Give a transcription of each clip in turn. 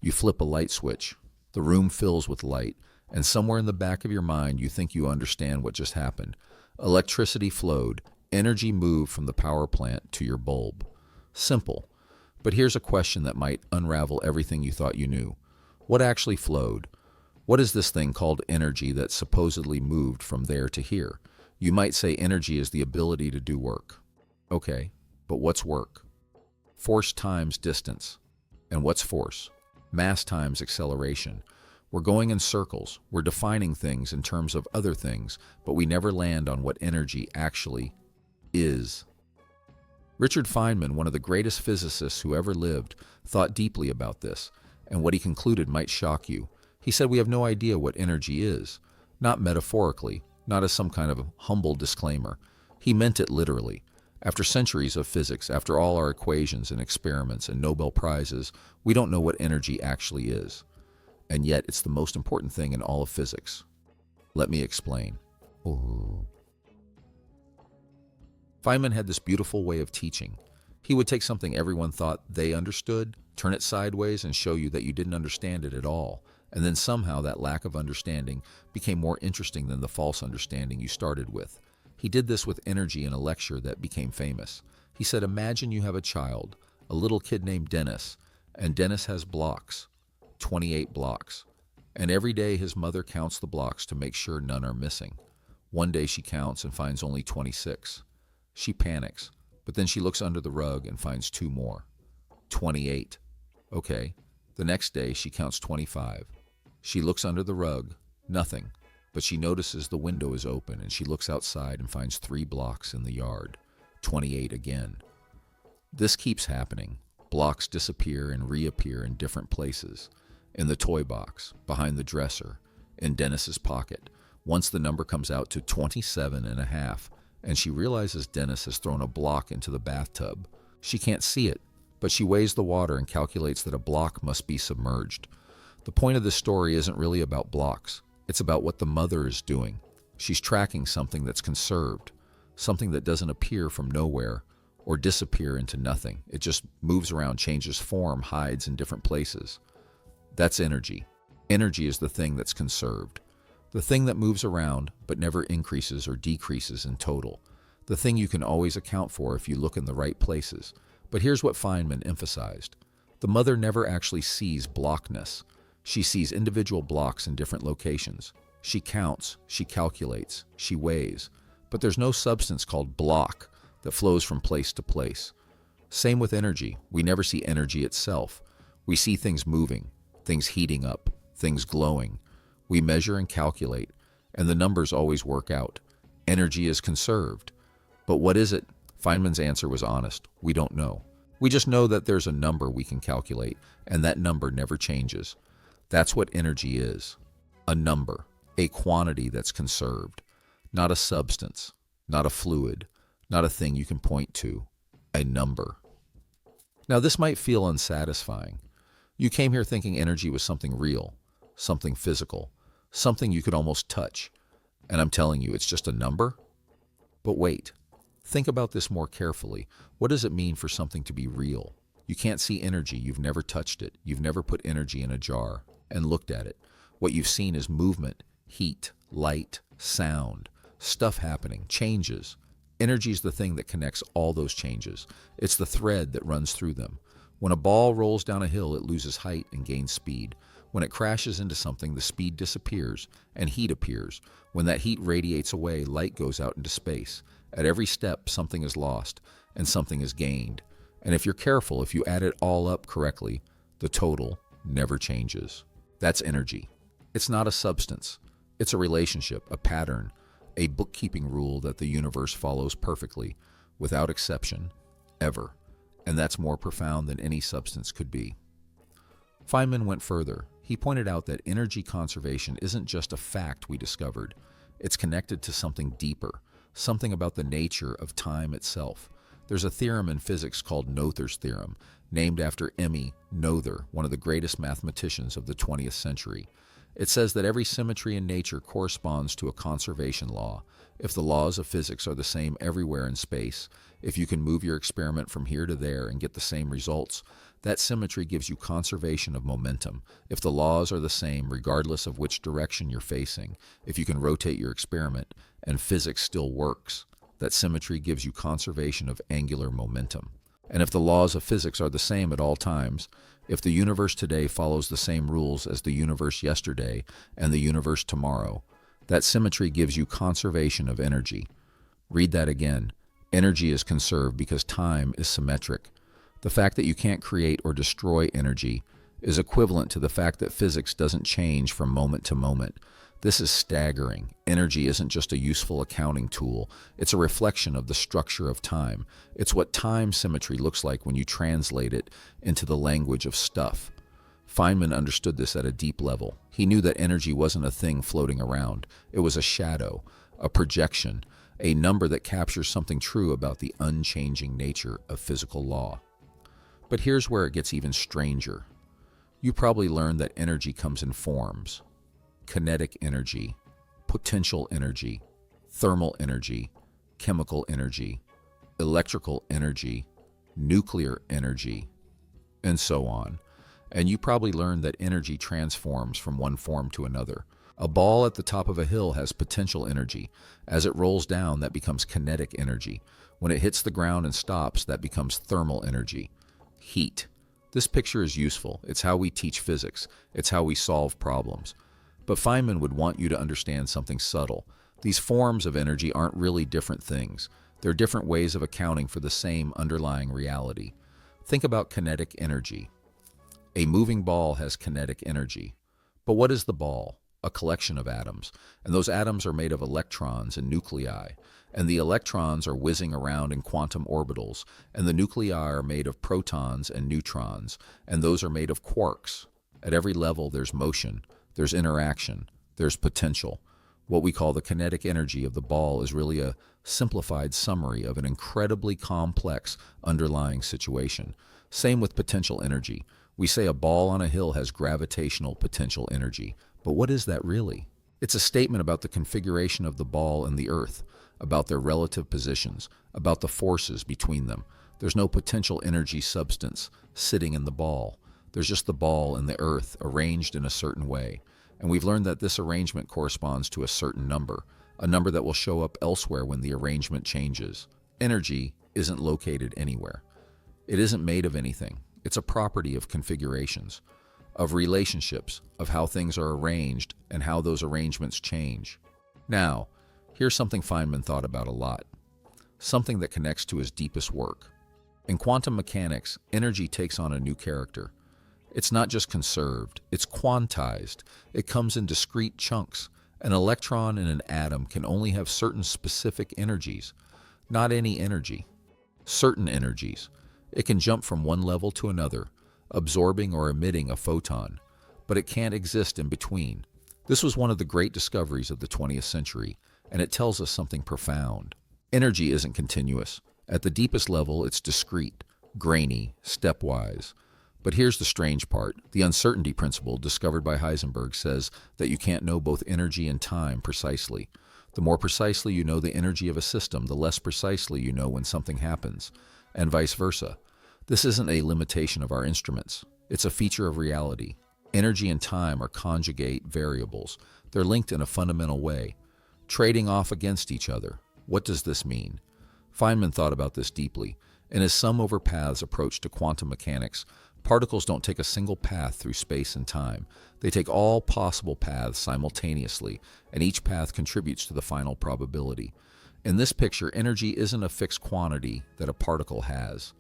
You flip a light switch. The room fills with light, and somewhere in the back of your mind you think you understand what just happened. Electricity flowed, energy moved from the power plant to your bulb. Simple. But here's a question that might unravel everything you thought you knew. What actually flowed? What is this thing called energy that supposedly moved from there to here? You might say energy is the ability to do work. Okay, but what's work? Force times distance. And what's force? Mass times acceleration. We're going in circles. We're defining things in terms of other things, but we never land on what energy actually is. Richard Feynman, one of the greatest physicists who ever lived, thought deeply about this, and what he concluded might shock you. He said we have no idea what energy is, not metaphorically, not as some kind of humble disclaimer. He meant it literally. After centuries of physics, after all our equations and experiments and Nobel Prizes, we don't know what energy actually is. And yet it's the most important thing in all of physics. Let me explain. Feynman had this beautiful way of teaching. He would take something everyone thought they understood, turn it sideways, and show you that you didn't understand it at all. And then somehow that lack of understanding became more interesting than the false understanding you started with. He did this with energy in a lecture that became famous. He said, imagine you have a child, a little kid named Dennis, and Dennis has blocks, 28 blocks. And every day his mother counts the blocks to make sure none are missing. One day she counts and finds only 26. She panics, but then she looks under the rug and finds 2 more. 28. Okay. The next day she counts 25. She looks under the rug, nothing, but she notices the window is open and she looks outside and finds 3 blocks in the yard. 28 again. This keeps happening. Blocks disappear and reappear in different places. In the toy box, behind the dresser, in Dennis's pocket. Once the number comes out to 27.5, and she realizes Dennis has thrown a block into the bathtub. She can't see it, but she weighs the water and calculates that a block must be submerged. The point of this story isn't really about blocks. It's about what the mother is doing. She's tracking something that's conserved, something that doesn't appear from nowhere or disappear into nothing. It just moves around, changes form, hides in different places. That's energy. Energy is the thing that's conserved. The thing that moves around but never increases or decreases in total. The thing you can always account for if you look in the right places. But here's what Feynman emphasized. The mother never actually sees blockness. She sees individual blocks in different locations. She counts, she calculates, she weighs. But there's no substance called block that flows from place to place. Same with energy. We never see energy itself. We see things moving, things heating up, things glowing. We measure and calculate, and the numbers always work out. Energy is conserved. But what is it? Feynman's answer was honest. We don't know. We just know that there's a number we can calculate, and that number never changes. That's what energy is. A number, a quantity that's conserved. Not a substance, not a fluid, not a thing you can point to. A number. Now this might feel unsatisfying. You came here thinking energy was something real, something physical, something you could almost touch. And I'm telling you, it's just a number? But wait, think about this more carefully. What does it mean for something to be real? You can't see energy, you've never touched it, you've never put energy in a jar and looked at it. What you've seen is movement, heat, light, sound, stuff happening, changes. Energy is the thing that connects all those changes. It's the thread that runs through them. When a ball rolls down a hill, it loses height and gains speed. When it crashes into something, the speed disappears and heat appears. When that heat radiates away, light goes out into space. At every step, something is lost and something is gained. And if you're careful, if you add it all up correctly, the total never changes. That's energy. It's not a substance. It's a relationship, a pattern, a bookkeeping rule that the universe follows perfectly, without exception, ever. And that's more profound than any substance could be. Feynman went further. He pointed out that energy conservation isn't just a fact we discovered. It's connected to something deeper, something about the nature of time itself. There's a theorem in physics called Noether's theorem, named after Emmy Noether, one of the greatest mathematicians of the 20th century. It says that every symmetry in nature corresponds to a conservation law. If the laws of physics are the same everywhere in space, if you can move your experiment from here to there and get the same results, that symmetry gives you conservation of momentum. If the laws are the same regardless of which direction you're facing, if you can rotate your experiment and physics still works, that symmetry gives you conservation of angular momentum. And if the laws of physics are the same at all times, if the universe today follows the same rules as the universe yesterday and the universe tomorrow, that symmetry gives you conservation of energy. Read that again. Energy is conserved because time is symmetric. The fact that you can't create or destroy energy is equivalent to the fact that physics doesn't change from moment to moment. This is staggering. Energy isn't just a useful accounting tool. It's a reflection of the structure of time. It's what time symmetry looks like when you translate it into the language of stuff. Feynman understood this at a deep level. He knew that energy wasn't a thing floating around. It was a shadow, a projection, a number that captures something true about the unchanging nature of physical law. But here's where it gets even stranger. You probably learned that energy comes in forms. Kinetic energy, potential energy, thermal energy, chemical energy, electrical energy, nuclear energy, and so on. And you probably learned that energy transforms from one form to another. A ball at the top of a hill has potential energy. As it rolls down, that becomes kinetic energy. When it hits the ground and stops, that becomes thermal energy. Heat. This picture is useful. It's how we teach physics. It's how we solve problems. But Feynman would want you to understand something subtle. These forms of energy aren't really different things. They're different ways of accounting for the same underlying reality. Think about kinetic energy. A moving ball has kinetic energy. But what is the ball? A collection of atoms. And those atoms are made of electrons and nuclei. And the electrons are whizzing around in quantum orbitals. And the nuclei are made of protons and neutrons. And those are made of quarks. At every level, there's motion. There's interaction, there's potential. What we call the kinetic energy of the ball is really a simplified summary of an incredibly complex underlying situation. Same with potential energy. We say a ball on a hill has gravitational potential energy, but what is that really? It's a statement about the configuration of the ball and the earth, about their relative positions, about the forces between them. There's no potential energy substance sitting in the ball. There's just the ball and the earth arranged in a certain way. And we've learned that this arrangement corresponds to a certain number, a number that will show up elsewhere when the arrangement changes. Energy isn't located anywhere. It isn't made of anything. It's a property of configurations, of relationships, of how things are arranged and how those arrangements change. Now, here's something Feynman thought about a lot, something that connects to his deepest work. In quantum mechanics, energy takes on a new character. It's not just conserved, it's quantized. It comes in discrete chunks. An electron in an atom can only have certain specific energies, not any energy, certain energies. It can jump from one level to another, absorbing or emitting a photon, but it can't exist in between. This was one of the great discoveries of the 20th century, and it tells us something profound. Energy isn't continuous. At the deepest level, it's discrete, grainy, stepwise. But here's the strange part. The uncertainty principle discovered by Heisenberg says that you can't know both energy and time precisely. The more precisely you know the energy of a system, the less precisely you know when something happens, and vice versa. This isn't a limitation of our instruments. It's a feature of reality. Energy and time are conjugate variables. They're linked in a fundamental way, trading off against each other. What does this mean? Feynman thought about this deeply. In his sum-over-paths approach to quantum mechanics, particles don't take a single path through space and time. They take all possible paths simultaneously, and each path contributes to the final probability. In this picture, energy isn't a fixed quantity that a particle has.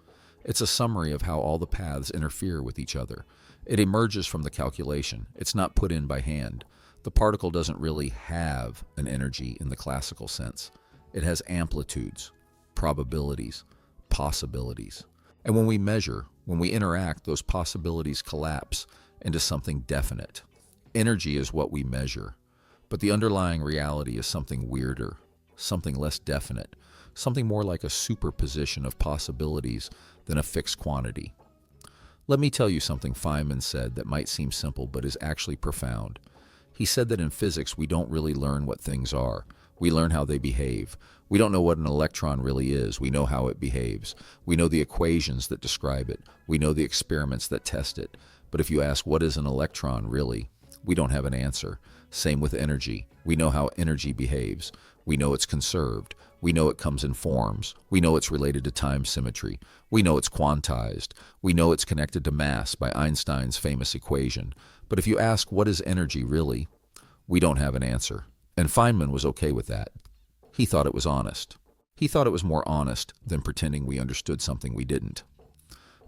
It's a summary of how all the paths interfere with each other. It emerges from the calculation. It's not put in by hand. The particle doesn't really have an energy in the classical sense. It has amplitudes, probabilities, possibilities. And when we measure, when we interact, those possibilities collapse into something definite. Energy is what we measure, but the underlying reality is something weirder, something less definite, something more like a superposition of possibilities than a fixed quantity. Let me tell you something Feynman said that might seem simple but is actually profound. He said that in physics, we don't really learn what things are. We learn how they behave. We don't know what an electron really is. We know how it behaves. We know the equations that describe it. We know the experiments that test it. But if you ask, what is an electron really? We don't have an answer. Same with energy. We know how energy behaves. We know it's conserved. We know it comes in forms. We know it's related to time symmetry. We know it's quantized. We know it's connected to mass by Einstein's famous equation. But if you ask, what is energy really? We don't have an answer. And Feynman was okay with that. He thought it was honest. He thought it was more honest than pretending we understood something we didn't.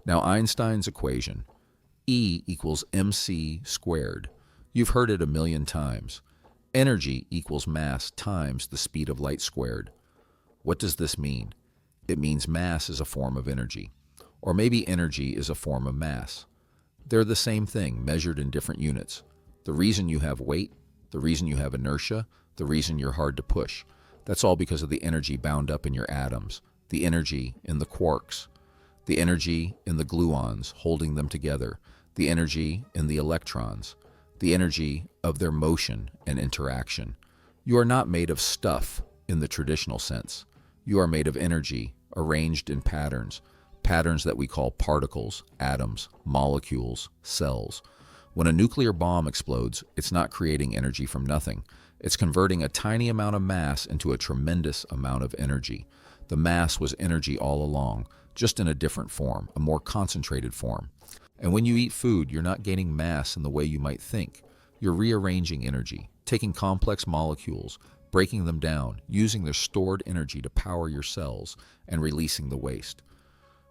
Now, Einstein's equation, E equals mc squared. You've heard it a million times. Energy equals mass times the speed of light squared. What does this mean? It means mass is a form of energy. Or maybe energy is a form of mass. They're the same thing, measured in different units. The reason you have weight, the reason you have inertia, the reason you're hard to push, that's all because of the energy bound up in your atoms, the energy in the quarks, the energy in the gluons holding them together, the energy in the electrons, the energy of their motion and interaction. You are not made of stuff in the traditional sense. You are made of energy arranged in patterns, patterns that we call particles, atoms, molecules, cells. When a nuclear bomb explodes, it's not creating energy from nothing. It's converting a tiny amount of mass into a tremendous amount of energy. The mass was energy all along, just in a different form, a more concentrated form. And when you eat food, you're not gaining mass in the way you might think. You're rearranging energy, taking complex molecules, breaking them down, using their stored energy to power your cells, and releasing the waste.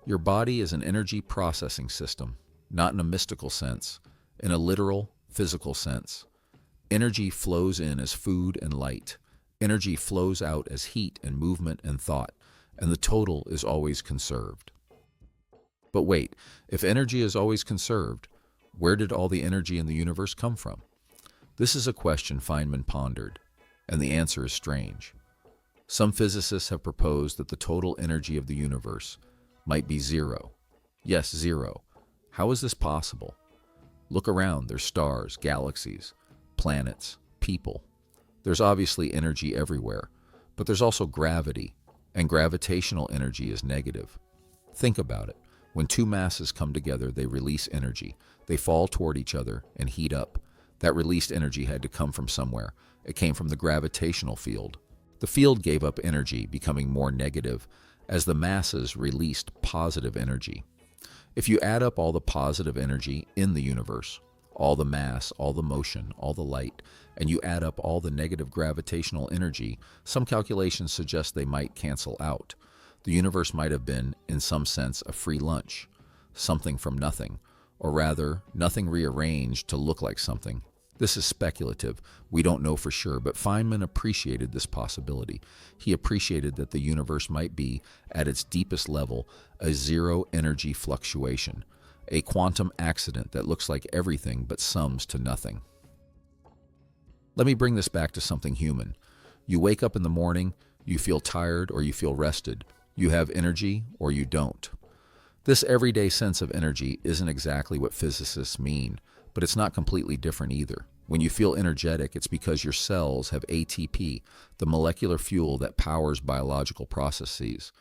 Your body is an energy processing system, not in a mystical sense, in a literal, physical sense. Energy flows in as food and light. Energy flows out as heat and movement and thought, and the total is always conserved. But wait, if energy is always conserved, where did all the energy in the universe come from? This is a question Feynman pondered, and the answer is strange. Some physicists have proposed that the total energy of the universe might be zero. Yes, zero. How is this possible? Look around, there's stars, galaxies, planets, people. There's obviously energy everywhere, but there's also gravity, and gravitational energy is negative. Think about it. When two masses come together, they release energy. They fall toward each other and heat up. That released energy had to come from somewhere. It came from the gravitational field. The field gave up energy, becoming more negative, as the masses released positive energy. If you add up all the positive energy in the universe, all the mass, all the motion, all the light, and you add up all the negative gravitational energy, some calculations suggest they might cancel out. The universe might have been, in some sense, a free lunch, something from nothing, or rather, nothing rearranged to look like something. This is speculative. We don't know for sure, but Feynman appreciated this possibility. He appreciated that the universe might be, at its deepest level, a zero-energy fluctuation, a quantum accident that looks like everything but sums to nothing. Let me bring this back to something human. You wake up in the morning, you feel tired or you feel rested. You have energy or you don't. This everyday sense of energy isn't exactly what physicists mean, but it's not completely different either. When you feel energetic, it's because your cells have ATP, the molecular fuel that powers biological processes.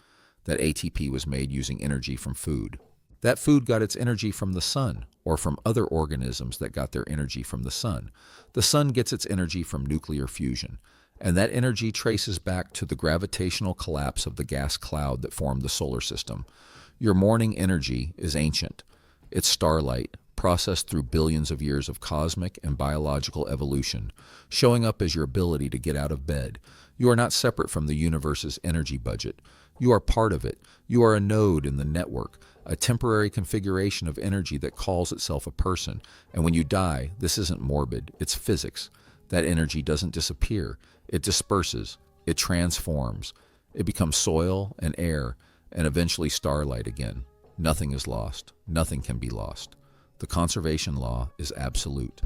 That ATP was made using energy from food. That food got its energy from the sun, or from other organisms that got their energy from the sun. The sun gets its energy from nuclear fusion, and that energy traces back to the gravitational collapse of the gas cloud that formed the solar system. Your morning energy is ancient. It's starlight, processed through billions of years of cosmic and biological evolution, showing up as your ability to get out of bed. You are not separate from the universe's energy budget. You are part of it. You are a node in the network, a temporary configuration of energy that calls itself a person. And when you die, this isn't morbid, it's physics. That energy doesn't disappear. It disperses. It transforms. It becomes soil and air, and eventually starlight again. Nothing is lost. Nothing can be lost. The conservation law is absolute.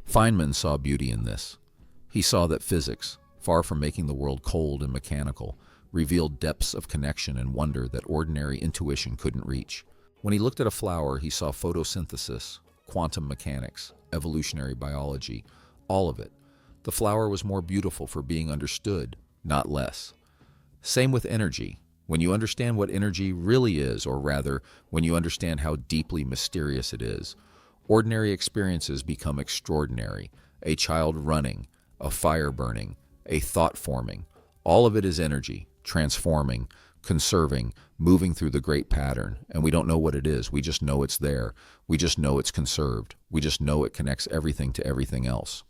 Feynman saw beauty in this. He saw that physics, far from making the world cold and mechanical, revealed depths of connection and wonder that ordinary intuition couldn't reach. When he looked at a flower, he saw photosynthesis, quantum mechanics, evolutionary biology, All of it. The flower was more beautiful for being understood, not less. Same with energy. When you understand what energy really is, or rather, when you understand how deeply mysterious it is, ordinary experiences become extraordinary. A child running, a fire burning, a thought forming. All of it is energy, transforming, conserving, moving through the great pattern, and we don't know what it is. We just know it's there. We just know it's conserved. We just know it connects everything to everything else.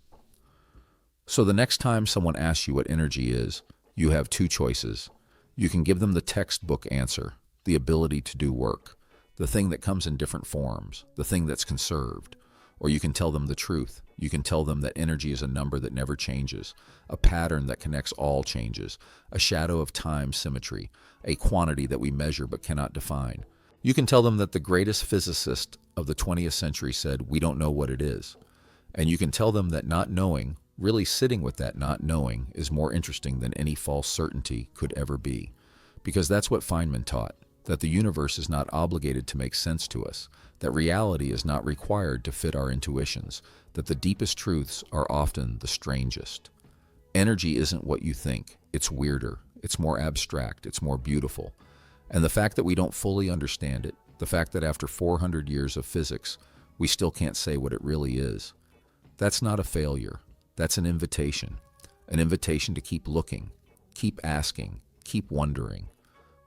So the next time someone asks you what energy is, you have two choices. You can give them the textbook answer, the ability to do work, the thing that comes in different forms, the thing that's conserved. Or you can tell them the truth. You can tell them that energy is a number that never changes, a pattern that connects all changes, a shadow of time symmetry, a quantity that we measure but cannot define. You can tell them that the greatest physicist of the 20th century said, "We don't know what it is." And you can tell them that not knowing, really sitting with that not knowing, is more interesting than any false certainty could ever be. Because that's what Feynman taught, that the universe is not obligated to make sense to us, that reality is not required to fit our intuitions, that the deepest truths are often the strangest. Energy isn't what you think. It's weirder. It's more abstract. It's more beautiful. And the fact that we don't fully understand it, the fact that after 400 years of physics, we still can't say what it really is, that's not a failure. That's an invitation to keep looking, keep asking, keep wondering.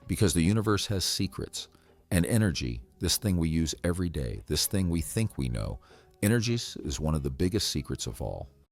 Because the universe has secrets, and energy, this thing we use every day, this thing we think we know, energy is one of the biggest secrets of all.